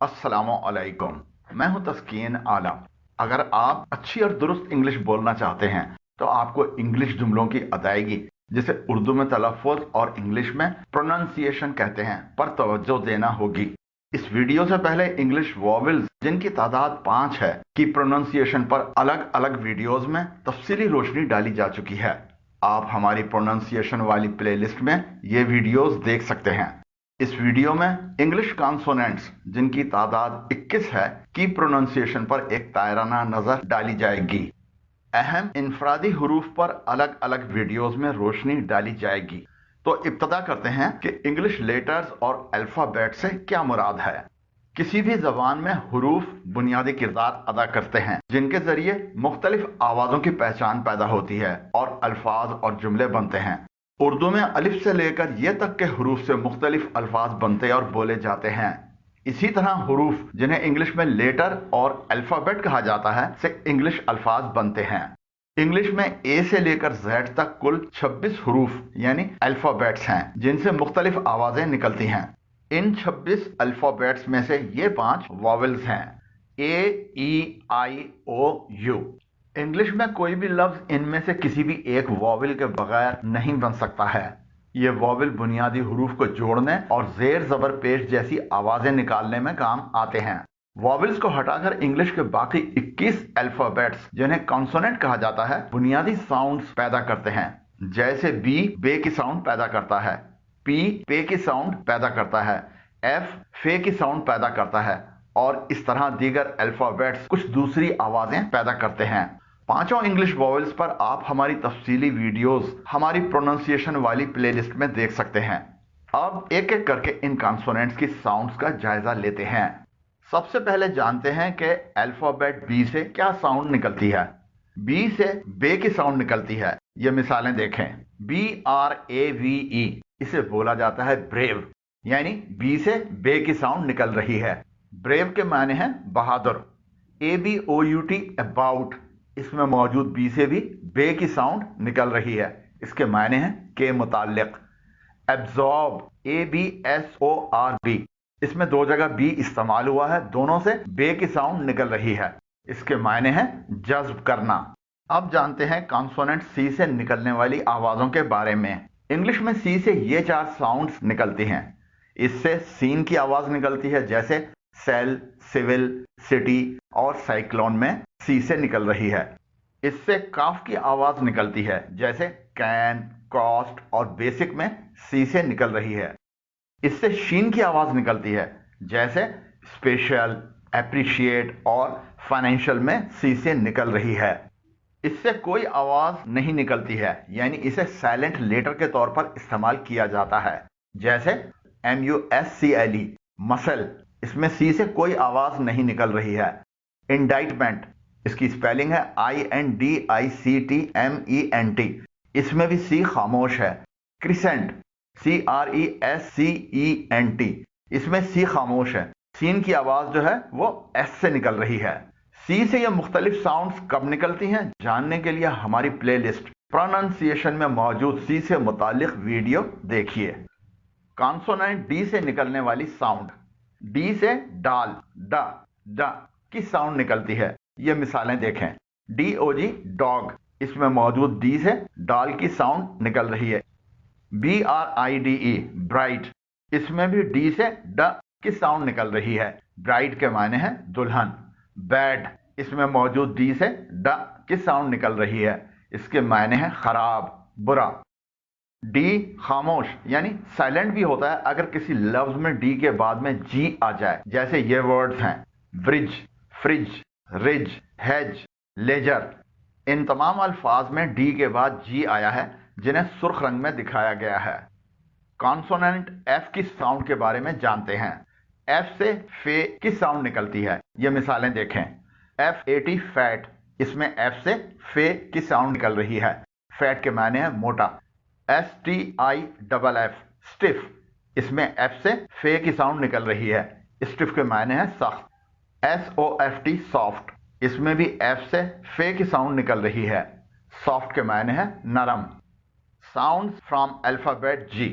अस्सलामुअलैकुम। मैं हूं तस्कीन आलम। अगर आप अच्छी और दुरुस्त इंग्लिश बोलना चाहते हैं तो आपको इंग्लिश जुमलों की अदायगी, जिसे उर्दू में तलफ़्फ़ुज़ और इंग्लिश में प्रोनंसिएशन कहते हैं, पर तवज्जो देना होगी। इस वीडियो से पहले इंग्लिश वॉवेल्स, जिनकी तादाद 5 है, की प्रोनंसिएशन पर अलग अलग वीडियोज में तफसीली रोशनी डाली जा चुकी है। आप हमारी प्रोनंसिएशन वाली प्लेलिस्ट में ये वीडियोज देख सकते हैं। इस वीडियो में इंग्लिश कॉन्सोनेंट्स, जिनकी तादाद 21 है, की प्रोनाउंसिएशन पर एक तायराना नजर डाली जाएगी। अहम इनफरादी हुरूफ पर अलग अलग वीडियोस में रोशनी डाली जाएगी। तो इब्तदा करते हैं कि इंग्लिश लेटर्स और अल्फाबेट से क्या मुराद है। किसी भी जबान में हुरूफ बुनियादी किरदार अदा करते हैं, जिनके जरिए मुख्तलिफ आवाजों की पहचान पैदा होती है और अल्फाज और जुमले बनते हैं। उर्दू में अलिफ से लेकर ये तक के हरूफ से मुख्तलिफ अल्फाज बनते और बोले जाते हैं। इसी तरह हरूफ, जिन्हें इंग्लिश में लेटर और अल्फाबेट कहा जाता है, से इंग्लिश अल्फाज बनते हैं। इंग्लिश में ए से लेकर जेड तक कुल 26 हरूफ यानी अल्फाबेट्स हैं, जिनसे मुख्तलिफ आवाजें निकलती हैं। इन 26 अल्फाबेट्स में से ये 5 वॉवेल्स हैं: ए, ई, आई, ओ, यू। इंग्लिश में कोई भी लफ्ज इनमें से किसी भी एक वॉवेल के बगैर नहीं बन सकता है। ये वॉवेल बुनियादी हुरूफ को जोड़ने और जेर जबर पेश जैसी आवाजें निकालने में काम आते हैं। वॉवेल्स को हटाकर इंग्लिश के बाकी 21 अल्फाबेट्स, जिन्हें कॉन्सोनेंट कहा जाता है, बुनियादी साउंड्स पैदा करते हैं। जैसे बी बे की साउंड पैदा करता है, पी पे की साउंड पैदा करता है, एफ फे की साउंड पैदा करता है, और इस तरह दीगर अल्फाबेट्स कुछ दूसरी आवाजें पैदा करते हैं। पांचों इंग्लिश वॉवेल्स पर आप हमारी तफसीली वीडियोस हमारी प्रोनाउंसिएशन वाली प्लेलिस्ट में देख सकते हैं। अब एक एक करके इन कॉन्सोनेंट्स की साउंड्स का जायजा लेते हैं। सबसे पहले जानते हैं कि अल्फाबेट बी से क्या साउंड निकलती है। बी से बे की साउंड निकलती है। ये मिसालें देखें। BRAVE, इसे बोला जाता है ब्रेव, यानी बी से बे की साउंड निकल रही है। ब्रेव के माने हैं बहादुर। ABOUT, अबाउट, इसमें मौजूद बी से भी बे की साउंड निकल रही है। इसके मायने हैं के मुताल्लिक। एब्जॉर्ब, ABSORB, इसमें 2 जगह बी इस्तेमाल हुआ है, दोनों से बे की साउंड निकल रही है। इसके मायने हैं जज्ब करना। अब जानते हैं कॉन्सोनेंट सी से निकलने वाली आवाजों के बारे में। इंग्लिश में सी से ये 4 साउंड्स निकलती हैं। इससे सीन की आवाज निकलती है, जैसे सेल, सिविल, सिटी और साइक्लोन में सी से निकल रही है। इससे काफ की आवाज निकलती है, जैसे कैन, कॉस्ट और बेसिक में सी से निकल रही है। इससे शीन की आवाज निकलती है, जैसे स्पेशल, एप्रिशिएट और फाइनेंशियल में सी से निकल रही है। इससे कोई आवाज नहीं निकलती है, यानी इसे साइलेंट लेटर के तौर पर इस्तेमाल किया जाता है, जैसे MUSCLE, मसल, इसमें सी से कोई आवाज नहीं निकल रही है। इंडाइटमेंट, इसकी स्पेलिंग है INDICTMENT, इसमें भी सी खामोश है। क्रिसेंट, CRESCENT, इसमें सी खामोश है। सीन की आवाज जो है वो एस से निकल रही है। सी से ये मुख्तलिफ साउंड्स कब निकलती हैं, जानने के लिए हमारी प्लेलिस्ट प्रोनाउंसिएशन में मौजूद सी से मुतालिक वीडियो देखिए। कॉन्सोनेंट डी से निकलने वाली साउंड। डी से डाल, ड की साउंड निकलती है। ये मिसालें देखें। DOG, डॉग, इसमें मौजूद डी से डाल की साउंड निकल रही है। BRIDE, ब्राइट, इसमें भी डी से ड की साउंड निकल रही है। ब्राइड के मायने हैं दुल्हन। बैड, इसमें मौजूद डी से ड की साउंड निकल रही है। इसके मायने हैं खराब, बुरा। डी खामोश यानी साइलेंट भी होता है अगर किसी लफ्ज में डी के बाद में जी आ जाए, जैसे ये वर्ड्स हैं bridge, fridge, ridge, hedge, ledger. इन तमाम अल्फाज में डी के बाद जी आया है, जिन्हें सुर्ख रंग में दिखाया गया है। कॉन्सोनेंट एफ की साउंड के बारे में जानते हैं। एफ से फे की साउंड निकलती है। ये मिसालें देखें। FAT, फैट, इसमें एफ से फे की साउंड निकल रही है। फैट के मायने हैं मोटा। STIFF, स्टिफ, इसमें एफ से फे की साउंड निकल रही है। स्टिफ के मायने हैं सख्त। SOFT, सॉफ्ट, इसमें भी एफ से फे की साउंड निकल रही है। सॉफ्ट के मायने हैं नरम। साउंड्स फ्रॉम अल्फाबेट जी।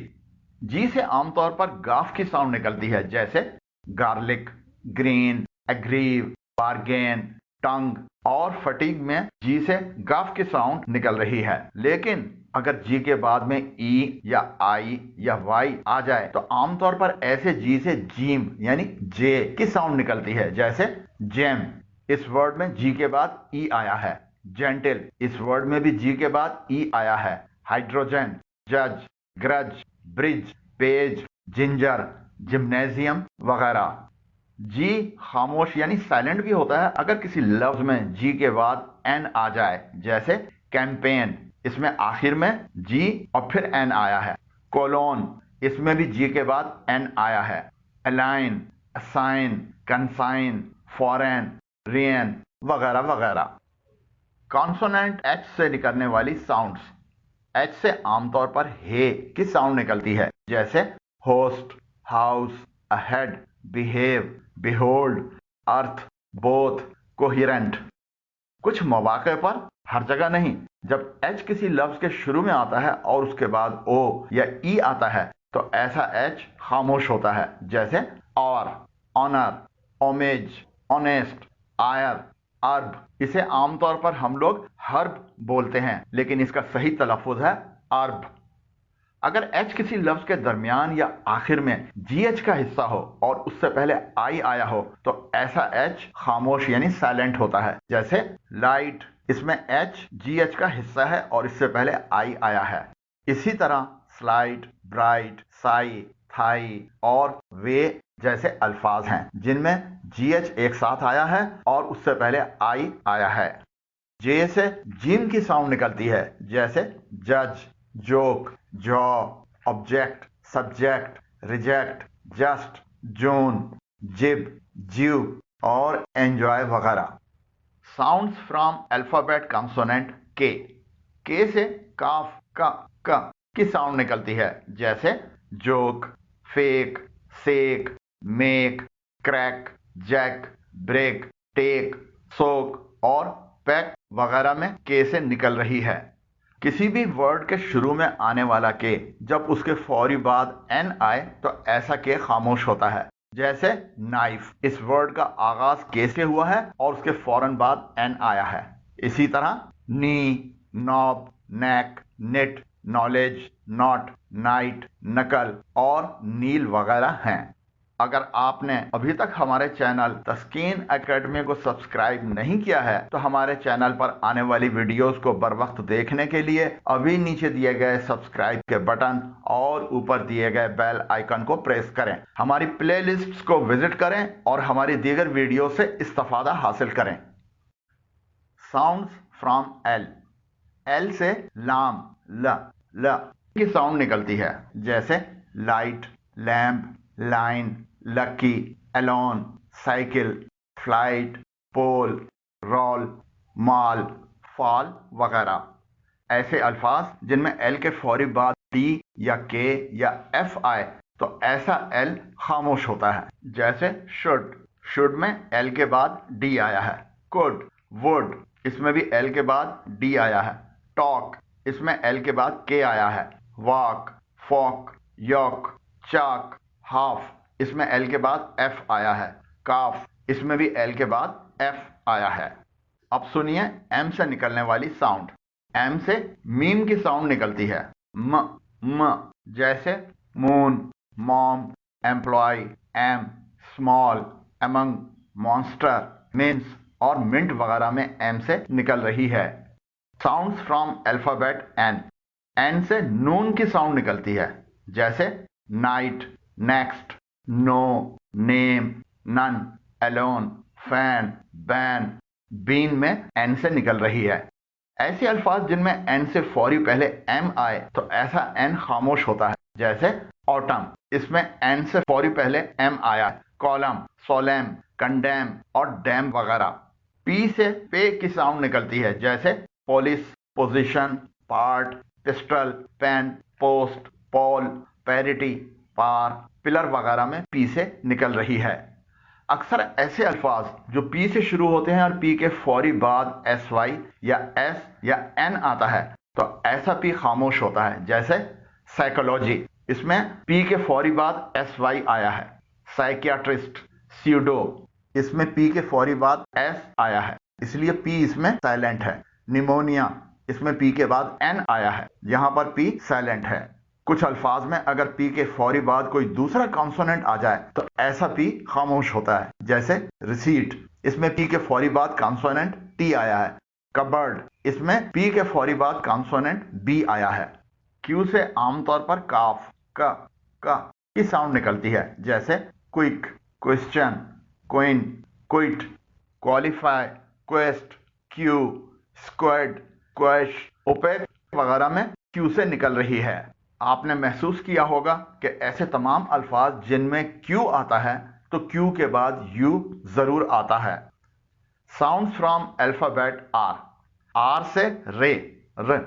जी से आमतौर पर गाफ की साउंड निकलती है, जैसे गार्लिक, ग्रीन, एग्रीव, बार्गेन, टंग और फटीग में जी से गाफ की साउंड निकल रही है। लेकिन अगर जी के बाद में ई या आई या वाई आ जाए तो आमतौर पर ऐसे जी से जीम यानी जे की साउंड निकलती है, जैसे जेम। इस वर्ड में जी के बाद ई आया है। जेंटिल, इस वर्ड में भी जी के बाद ई आया है। हाइड्रोजन, जज, grudge, bridge, page, ginger, gymnasium वगैरह। जी खामोश यानी साइलेंट भी होता है अगर किसी लफ्ज में जी के बाद एन आ जाए, जैसे कैंपेन, इसमें आखिर में जी और फिर एन आया है। कोलोन, इसमें भी जी के बाद एन आया है। Align, assign, consign, foreign, rayon वगैरह वगैरह। कॉन्सोनेंट एच से निकलने वाली साउंड्स। एच से आमतौर पर हे की साउंड निकलती है, जैसे host, house, ahead, behave, behold, earth, both, coherent. कुछ मौके पर, हर जगह नहीं, जब एच किसी लफ्ज के शुरू में आता है और उसके बाद ओ या ई आता है तो ऐसा एच खामोश होता है, जैसे और, ऑनर, ओमेज, ऑनेस्ट, आयर, अर्ब। इसे आमतौर पर हम लोग हर्ब बोलते हैं, लेकिन इसका सही तलफ़ुज़ है अर्ब। अगर एच किसी लफ्ज के दरमियान या आखिर में जीएच का हिस्सा हो और उससे पहले आई आया हो तो ऐसा एच खामोश यानी साइलेंट होता है, जैसे लाइट, इसमें एच जीएच का हिस्सा है और इससे पहले आई आया है। इसी तरह स्लाइट, ब्राइट, साई, थाई और वे जैसे अल्फाज हैं जिनमें जीएच एक साथ आया है और उससे पहले आई आया है। जे से जिम की साउंड निकलती है, जैसे जज, joke, jaw, object, subject, reject, just, zone, जिब, ज्यू और एंजॉय वगैरह। साउंड्स फ्रॉम अल्फाबेट कंसोनेंट के से काफ का की साउंड निकलती है, जैसे joke, fake, sake, make, crack, jack, break, take, soak और पैक वगैरह में के से निकल रही है। किसी भी वर्ड के शुरू में आने वाला के जब उसके फौरी बाद एन आए तो ऐसा के खामोश होता है, जैसे नाइफ, इस वर्ड का आगाज के से हुआ है और उसके फौरन बाद एन आया है। इसी तरह knee, knob, neck, knit, knowledge, knot, knight, knuckle और नील वगैरह हैं। अगर आपने अभी तक हमारे चैनल तस्कीन एकेडमी को सब्सक्राइब नहीं किया है तो हमारे चैनल पर आने वाली वीडियोस को बर वक्त देखने के लिए अभी नीचे दिए गए सब्सक्राइब के बटन और ऊपर दिए गए बेल आइकन को प्रेस करें। हमारी प्लेलिस्ट्स को विजिट करें और हमारी दीगर वीडियो से इस्तेफादा हासिल करें। Sounds from L. एल से लाम, ल की साउंड निकलती है, जैसे light, lamp, line, lucky, alone, cycle, flight, pole, role, mall, fall वगैरह। ऐसे अल्फाज जिनमें एल के फौरी बाद टी या के या एफ आए तो ऐसा एल खामोश होता है, जैसे शुड में एल के बाद डी आया है। कुड, वुड, इसमें भी एल के बाद डी आया है। टॉक, इसमें एल के बाद के आया है। वॉक, फॉक, यॉक, चाक, हाफ, इसमें एल के बाद एफ आया है। काफ, इसमें भी एल के बाद एफ आया है। अब सुनिए एम से निकलने वाली साउंड। एम से मीम की साउंड निकलती है, म, जैसे moon, mom, employ, M, small, among, monster, mince और मिंट वगैरह में एम से निकल रही है। Sounds from alphabet N. N से नून की साउंड निकलती है, जैसे night, next, no, name, nun, alone, fan, ban, bean में एन से निकल रही है। ऐसे अल्फाज जिनमें एन से फौरी पहले एम आए तो ऐसा एन खामोश होता है, जैसे ऑटम, इसमें एन से फौरी पहले एम आया है। कॉलम, सोलेम, कंडेम और डैम वगैरह। पी से पे की साउंड निकलती है, जैसे police, position, part, pistol, pen, post, pole, parity, par, pillar वगैरह में पी से निकल रही है। अक्सर ऐसे अल्फाज जो पी से शुरू होते हैं और पी के फौरी बाद एस वाई या एस या एन आता है तो ऐसा पी खामोश होता है, जैसे साइकोलॉजी, इसमें पी के फौरी बाद एस वाई आया है। साइकियाट्रिस्ट, स्यूडो, इसमें पी के फौरी बाद एस आया है, इसलिए पी इसमें साइलेंट है। निमोनिया, इसमें पी के बाद एन आया है, यहां पर पी साइलेंट है। कुछ अल्फाज में अगर पी के फौरी बाद कोई दूसरा कॉन्सोनेंट आ जाए तो ऐसा पी खामोश होता है, जैसे रिसीट, इसमें पी के फौरी बाद कॉन्सोनेंट टी आया है। कबर्ड, इसमें पी के फौरी बाद कॉन्सोनेंट बी आया है। क्यू से आमतौर पर काफ का की साउंड निकलती है, जैसे quick, question, queen, quit, qualify, quest, queue, squad, quash, opaque वगैरह में क्यू से निकल रही है। आपने महसूस किया होगा कि ऐसे तमाम अल्फाज जिनमें क्यू आता है तो क्यू के बाद यू जरूर आता है। साउंड्स फ्रॉम अल्फाबेट आर से रे, र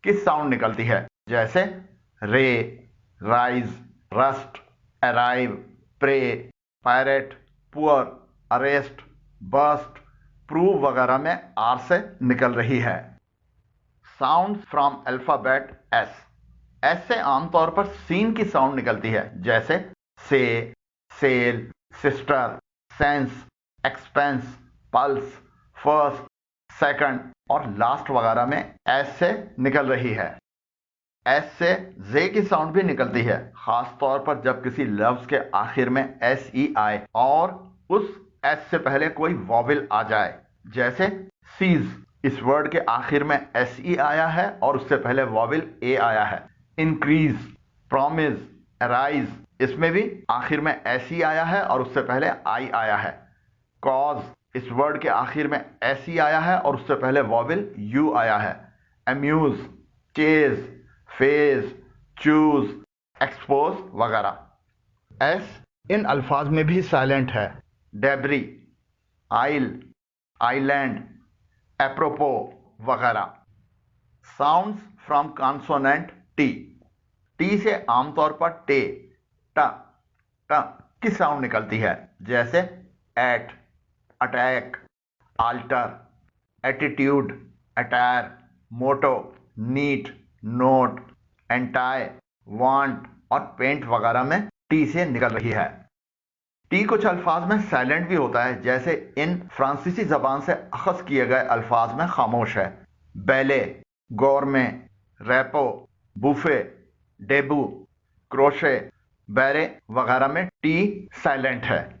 की साउंड निकलती है, जैसे ray, rise, rust, arrive, pray, pirate, poor, arrest, bust, prove वगैरह में आर से निकल रही है। साउंड्स फ्रॉम अल्फाबेट एस से आमतौर पर सीन की साउंड निकलती है, जैसे से, cell, sister, sense, expense, pulse, first, second और लास्ट वगैरह में एस से निकल रही है। एस से जे की साउंड भी निकलती है, खास तौर पर जब किसी लफ्ज के आखिर में एस ई आए और उस एस से पहले कोई वॉवेल आ जाए, जैसे सीज, इस वर्ड के आखिर में एस ई आया है और उससे पहले वॉवेल ए आया है। इंक्रीज, प्रॉमिस, अराइज, इसमें भी आखिर में एस ई आया है और उससे पहले आई आया है। कॉज, इस वर्ड के आखिर में एस ई आया है और उससे पहले वॉवेल यू आया है। Amuse, chase, phase, choose, expose वगैरह। एस इन अल्फाज में भी साइलेंट है। डेब्री, आइल, आइलैंड, एप्रोपो वगैरह। साउंड्स फ्रॉम कॉन्सोनेंट टी से आमतौर पर ट की साउंड निकलती है, जैसे at, attack, alter, attitude, attire, motto, neat, note, untie, want और पेंट वगैरह में टी से निकल रही है। टी कुछ अल्फाज में साइलेंट भी होता है, जैसे इन फ्रांसीसी जबान से अखज़ किए गए अल्फाज में खामोश है। Ballet, gourmet, rapport, buffet, debut, crochet, beret वगैरह में टी साइलेंट है।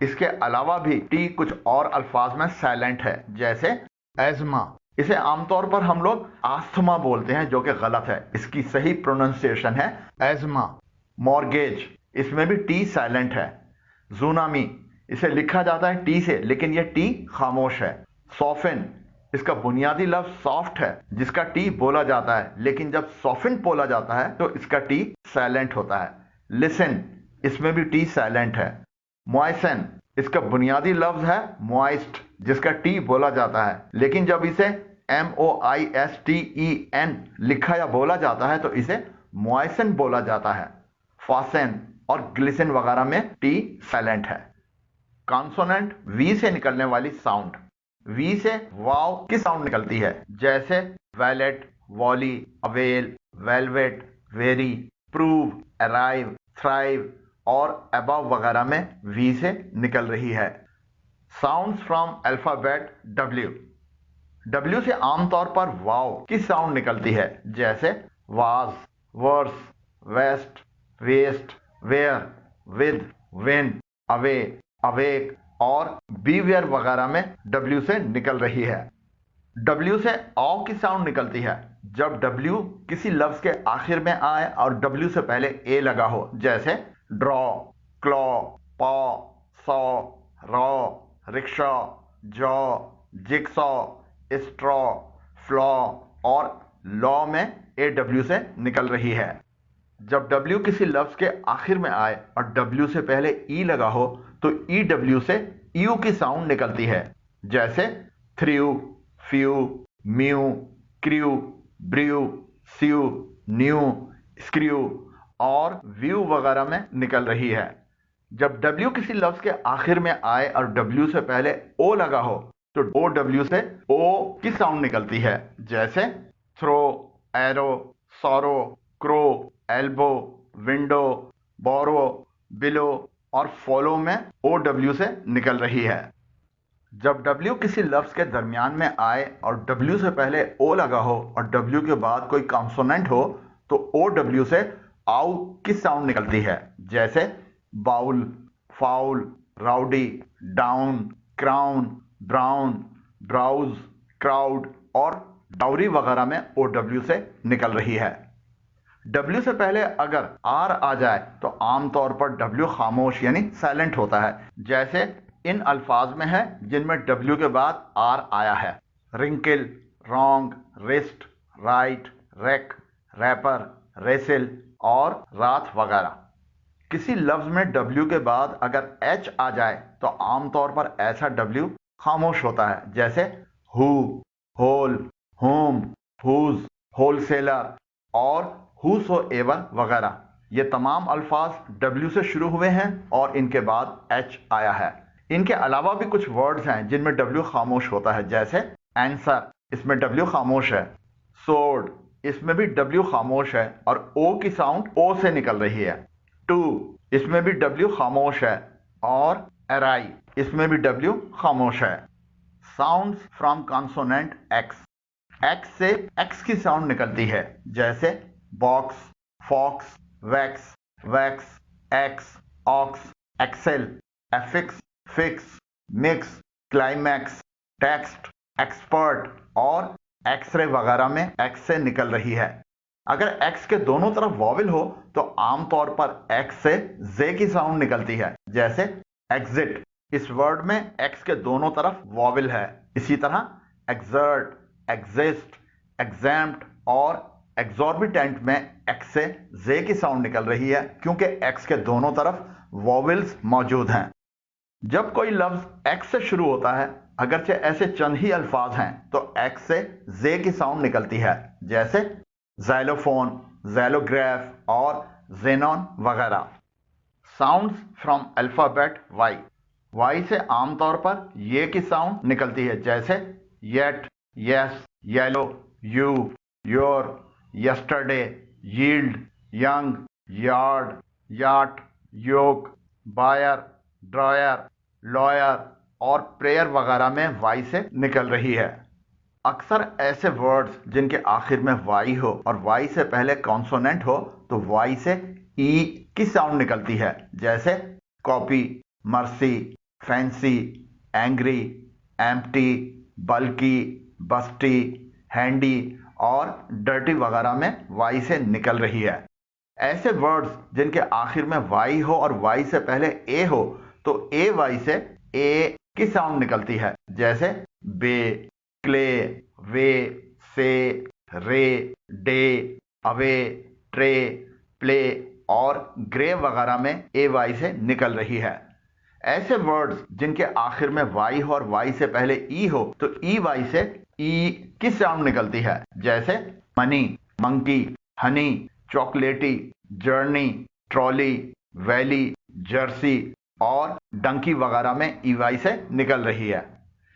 इसके अलावा भी टी कुछ और अल्फाज में साइलेंट है, जैसे एज़मा, इसे आमतौर पर हम लोग आस्थमा बोलते हैं, जो कि गलत है। इसकी सही प्रोनाउंसिएशन है एज़मा। मॉर्गेज, इसमें भी टी साइलेंट है। जूनामी, इसे लिखा जाता है टी से, लेकिन यह टी खामोश है। सॉफिन, इसका बुनियादी लफ्ज सॉफ्ट है जिसका टी बोला जाता है, लेकिन जब सॉफिन बोला जाता है तो इसका टी साइलेंट होता है। लिसन, इसमें भी टी साइलेंट है। मॉइसन, इसका बुनियादी लफ्ज है मॉइस्ट जिसका टी बोला जाता है, लेकिन जब इसे MOISTEN लिखा या बोला जाता है तो इसे मॉइसन बोला जाता है। फासेन और ग्लिसन वगैरह में टी साइलेंट है। कॉन्सोनेंट वी से निकलने वाली साउंड, वी से वाव की साउंड निकलती है, जैसे valet, volley, avail, velvet, very, prove, arrive, thrive और अबव वगैरह में वी से निकल रही है। साउंड्स फ्रॉम अल्फाबेट डब्ल्यू से आमतौर पर वाव की साउंड निकलती है, जैसे was, worse, west, waste, where, with, win, away, awake और बीवेयर वगैरह में डब्ल्यू से निकल रही है। डब्ल्यू से औ की साउंड निकलती है जब डब्ल्यू किसी लफ्ज के आखिर में आए और डब्ल्यू से पहले ए लगा हो, जैसे ड्रॉ, क्लॉ, पॉ, saw, raw, rickshaw, jaw, jigsaw, straw, flaw और लॉ में ए डब्ल्यू से निकल रही है। जब डब्ल्यू किसी लफ्ज के आखिर में आए और डब्ल्यू से पहले ई लगा हो तो ई डब्ल्यू से यू की साउंड निकलती है, जैसे through, few, mew, crew, brew, sue, new, screw और व्यू वगैरह में निकल रही है। जब डब्ल्यू किसी लफ्ज के आखिर में आए और डब्ल्यू से पहले ओ लगा हो तो ओ डब्ल्यू से ओ की साउंड निकलती है, जैसे throw, arrow, sorrow, crow, elbow, window, borrow, below, और फॉलो में OW से निकल रही है। जब W किसी लफ्ज के दरमियान में आए और W से पहले O लगा हो और W के बाद कोई कॉन्सोनेंट हो तो OW से आउ की साउंड निकलती है, जैसे bowl, foul, rowdy, down, crown, brown, browse, crowd और डाउरी वगैरह में OW से निकल रही है। W से पहले अगर R आ जाए तो आमतौर पर W खामोश यानी साइलेंट होता है, जैसे इन अल्फाज में है जिनमें W के बाद R आया है। Wrinkle, wrong, wrist, write, wreck, wrapper, wrestle और रात वगैरह। किसी लफ्ज में W के बाद अगर H आ जाए तो आमतौर पर ऐसा W खामोश होता है, जैसे who, whole, whom, whose, wholesaler और हुसोएवर वगैरह। ये तमाम अल्फाज W से शुरू हुए हैं और इनके बाद H आया है। इनके अलावा भी कुछ वर्ड्स हैं जिनमें W खामोश होता है, जैसे आंसर, इसमें W खामोश है। सोर्ड, इसमें भी W खामोश है और O की साउंड O से निकल रही है। टू, इसमें भी W खामोश है और एराई, इसमें भी W खामोश है। Sounds from consonant X, X से X की साउंड निकलती है, जैसे box, fox, wax, wax, ex, ox, excel, affix, fix, mix, climax, text, expert और एक्सरे वगैरह में X से निकल रही है। अगर X के दोनों तरफ वॉवेल हो तो आमतौर पर X से Z की साउंड निकलती है, जैसे एग्जिट, इस वर्ड में X के दोनों तरफ वॉवेल है। इसी तरह एक्सर्ट, एग्जिस्ट, एग्जैम्प्ट और एग्जॉर्बिटेंट में X से Z की साउंड निकल रही है, क्योंकि X के दोनों तरफ वॉवेल्स मौजूद हैं। जब कोई लफ्ज X से शुरू होता है, अगरचे ऐसे चंद ही अल्फाज हैं, तो X से Z की साउंड निकलती है, जैसे ज़ाइलोफोन, ज़ैलोग्राफ और ज़ेनॉन वगैरह। Sounds from alphabet Y, Y से आमतौर पर ये की साउंड निकलती है, जैसे yet, yes, yellow, you, your, yesterday, yield, young, yard, yacht, yoke, buyer, dryer, lawyer और प्रेयर वगैरह में Y से निकल रही है। अक्सर ऐसे वर्ड्स जिनके आखिर में Y हो और Y से पहले कॉन्सोनेंट हो तो Y से E की साउंड निकलती है, जैसे copy, mercy, fancy, angry, empty, बल्कि, बस्टी, हैंडी और डर्टी वगैरह में Y से निकल रही है। ऐसे वर्ड्स जिनके आखिर में Y हो और Y से पहले A हो तो AY से A की साउंड निकलती है, जैसे बे, क्ले, वे, से, रे, डे, अवे, ट्रे, प्ले और ग्रे वगैरह में AY से निकल रही है। ऐसे वर्ड्स जिनके आखिर में Y हो और Y से पहले E हो तो EY से E की साउंड निकलती है, जैसे मनी, मंकी, हनी, चॉकलेटी, जर्नी, ट्रॉली, वैली, जर्सी और डंकी वगैरह में EY से निकल रही है।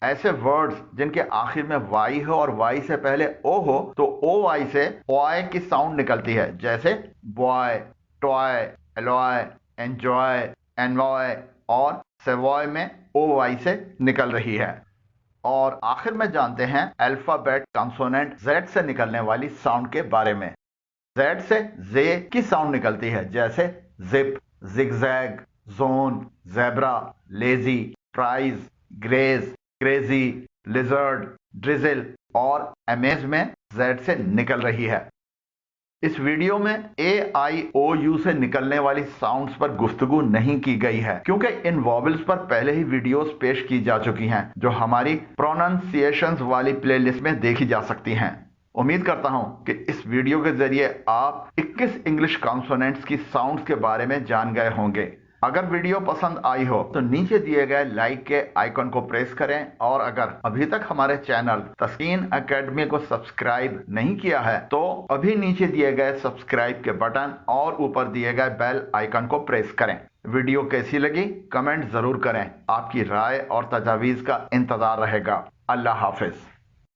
ऐसे वर्ड्स जिनके आखिर में Y हो और Y से पहले O हो तो OY से OY की साउंड निकलती है, जैसे boy, toy, alloy, enjoy, envoy और सेवॉय में OY से निकल रही है। और आखिर में जानते हैं अल्फाबेट कॉन्सोनेंट Z से निकलने वाली साउंड के बारे में। Z से Z की साउंड निकलती है, जैसे zip, zigzag, zone, zebra, lazy, prize, graze, crazy, lizard, drizzle और अमेज में Z से निकल रही है। इस वीडियो में AIOU से निकलने वाली साउंड्स पर गुफ्तगू नहीं की गई है, क्योंकि इन वॉवेल्स पर पहले ही वीडियोस पेश की जा चुकी हैं, जो हमारी प्रोनाउंसिएशंस वाली प्लेलिस्ट में देखी जा सकती हैं। उम्मीद करता हूं कि इस वीडियो के जरिए आप 21 इंग्लिश कॉन्सोनेंट्स की साउंड्स के बारे में जान गए होंगे। अगर वीडियो पसंद आई हो तो नीचे दिए गए लाइक के आइकन को प्रेस करें और अगर अभी तक हमारे चैनल तस्कीन एकेडमी को सब्सक्राइब नहीं किया है तो अभी नीचे दिए गए सब्सक्राइब के बटन और ऊपर दिए गए बेल आइकन को प्रेस करें। वीडियो कैसी लगी कमेंट जरूर करें। आपकी राय और तजावीज का इंतजार रहेगा। अल्लाह हाफिज।